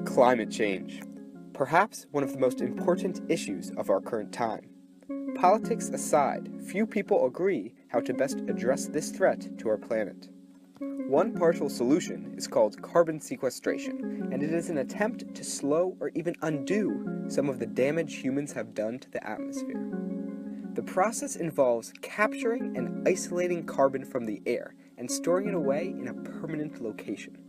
Climate change. Perhaps one of the most important issues of our current time. Politics aside, few people agree how to best address this threat to our planet. One partial solution is called carbon sequestration, and it is an attempt to slow or even undo some of the damage humans have done to the atmosphere. The process involves capturing and isolating carbon from the air and storing it away in a permanent location.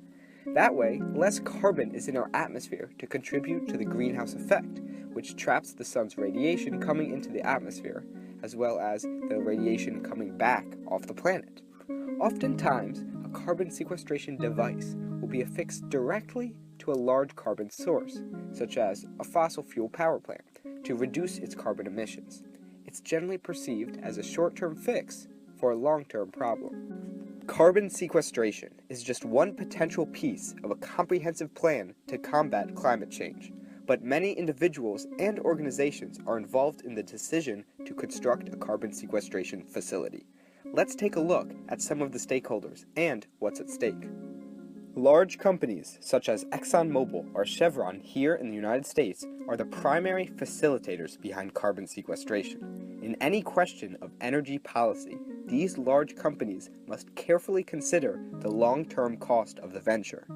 That way, less carbon is in our atmosphere to contribute to the greenhouse effect, which traps the sun's radiation coming into the atmosphere, as well as the radiation coming back off the planet. Oftentimes, a carbon sequestration device will be affixed directly to a large carbon source, such as a fossil fuel power plant, to reduce its carbon emissions. It's generally perceived as a short-term fix for a long-term problem. Carbon sequestration is just one potential piece of a comprehensive plan to combat climate change, but many individuals and organizations are involved in the decision to construct a carbon sequestration facility. Let's take a look at some of the stakeholders and what's at stake. Large companies such as ExxonMobil or Chevron here in the United States are the primary facilitators behind carbon sequestration. In any question of energy policy, these large companies must carefully consider the long-term cost of the venture.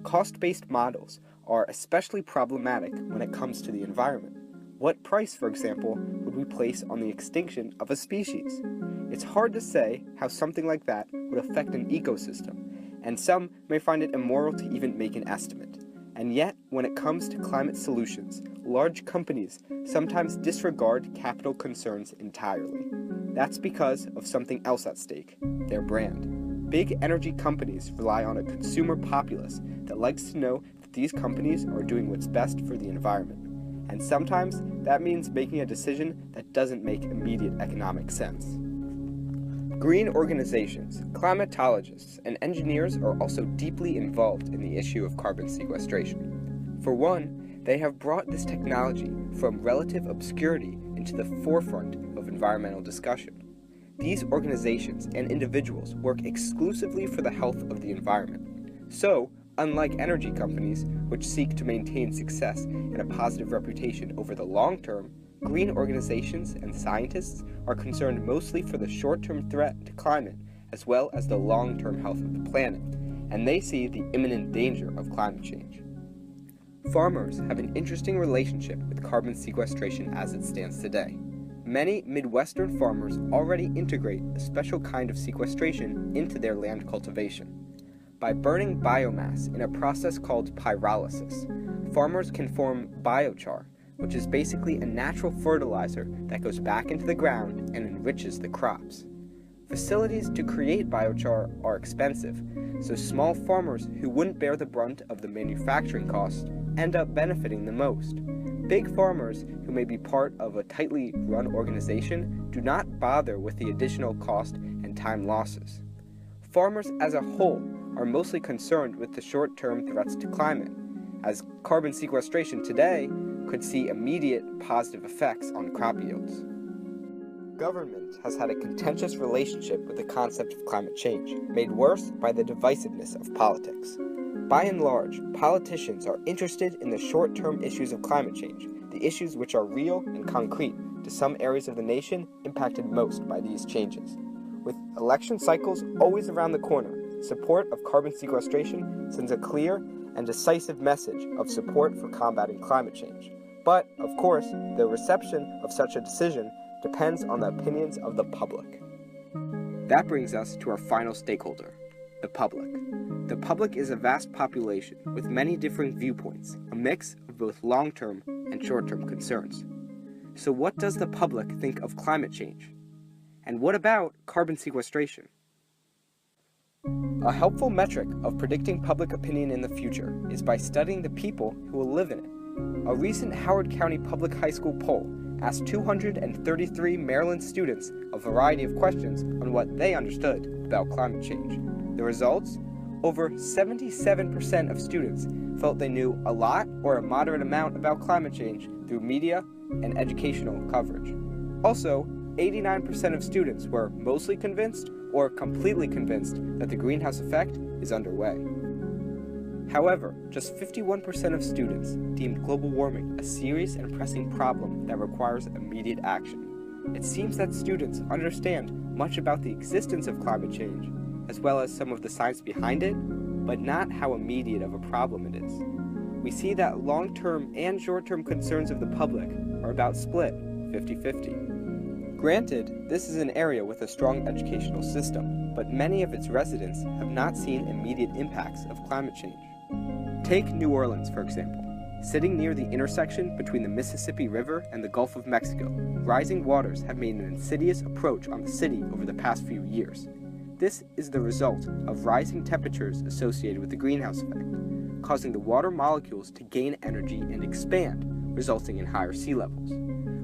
Cost-based models are especially problematic when it comes to the environment. What price, for example, would we place on the extinction of a species? It's hard to say how something like that would affect an ecosystem, and some may find it immoral to even make an estimate. And yet, when it comes to climate solutions, large companies sometimes disregard capital concerns entirely. That's because of something else at stake, their brand. Big energy companies rely on a consumer populace that likes to know that these companies are doing what's best for the environment. And sometimes that means making a decision that doesn't make immediate economic sense. Green organizations, climatologists, and engineers are also deeply involved in the issue of carbon sequestration. For one, they have brought this technology from relative obscurity into the forefront of environmental discussion. These organizations and individuals work exclusively for the health of the environment. So, unlike energy companies, which seek to maintain success and a positive reputation over the long term, green organizations and scientists are concerned mostly for the short-term threat to climate as well as the long-term health of the planet, and they see the imminent danger of climate change. Farmers have an interesting relationship with carbon sequestration as it stands today. Many Midwestern farmers already integrate a special kind of sequestration into their land cultivation. By burning biomass in a process called pyrolysis, farmers can form biochar, which is basically a natural fertilizer that goes back into the ground and enriches the crops. Facilities to create biochar are expensive, so small farmers who wouldn't bear the brunt of the manufacturing costs end up benefiting the most. Big farmers who may be part of a tightly run organization do not bother with the additional cost and time losses. Farmers as a whole are mostly concerned with the short-term threats to climate, as carbon sequestration today could see immediate positive effects on crop yields. Government has had a contentious relationship with the concept of climate change, made worse by the divisiveness of politics. By and large, politicians are interested in the short-term issues of climate change, the issues which are real and concrete to some areas of the nation impacted most by these changes. With election cycles always around the corner, support of carbon sequestration sends a clear and decisive message of support for combating climate change. But, of course, the reception of such a decision depends on the opinions of the public. That brings us to our final stakeholder, the public. The public is a vast population with many different viewpoints, a mix of both long-term and short-term concerns. So what does the public think of climate change? And what about carbon sequestration? A helpful metric of predicting public opinion in the future is by studying the people who will live in it. A recent Howard County Public High School poll asked 233 Maryland students a variety of questions on what they understood about climate change. The results? Over 77% of students felt they knew a lot or a moderate amount about climate change through media and educational coverage. Also, 89% of students were mostly convinced or completely convinced that the greenhouse effect is underway. However, just 51% of students deemed global warming a serious and pressing problem that requires immediate action. It seems that students understand much about the existence of climate change, as well as some of the science behind it, but not how immediate of a problem it is. We see that long-term and short-term concerns of the public are about split 50-50. Granted, this is an area with a strong educational system, but many of its residents have not seen immediate impacts of climate change. Take New Orleans, for example. Sitting near the intersection between the Mississippi River and the Gulf of Mexico, rising waters have made an insidious approach on the city over the past few years. This is the result of rising temperatures associated with the greenhouse effect, causing the water molecules to gain energy and expand, resulting in higher sea levels.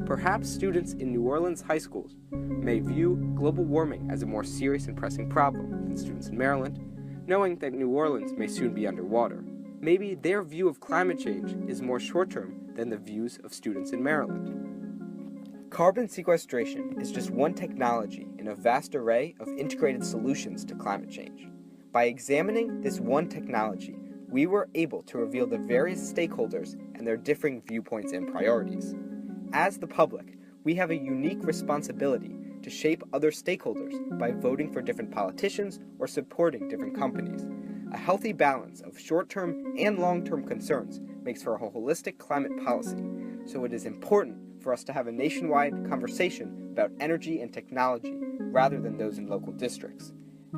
Perhaps students in New Orleans high schools may view global warming as a more serious and pressing problem than students in Maryland, knowing that New Orleans may soon be underwater. Maybe their view of climate change is more short-term than the views of students in Maryland. Carbon sequestration is just one technology in a vast array of integrated solutions to climate change. By examining this one technology, we were able to reveal the various stakeholders and their differing viewpoints and priorities. As the public, we have a unique responsibility to shape other stakeholders by voting for different politicians or supporting different companies. A healthy balance of short-term and long-term concerns makes for a holistic climate policy, so it is important for us to have a nationwide conversation about energy and technology rather than those in local districts.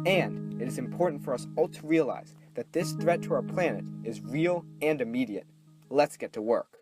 And it is important for us all to realize that this threat to our planet is real and immediate. Let's get to work.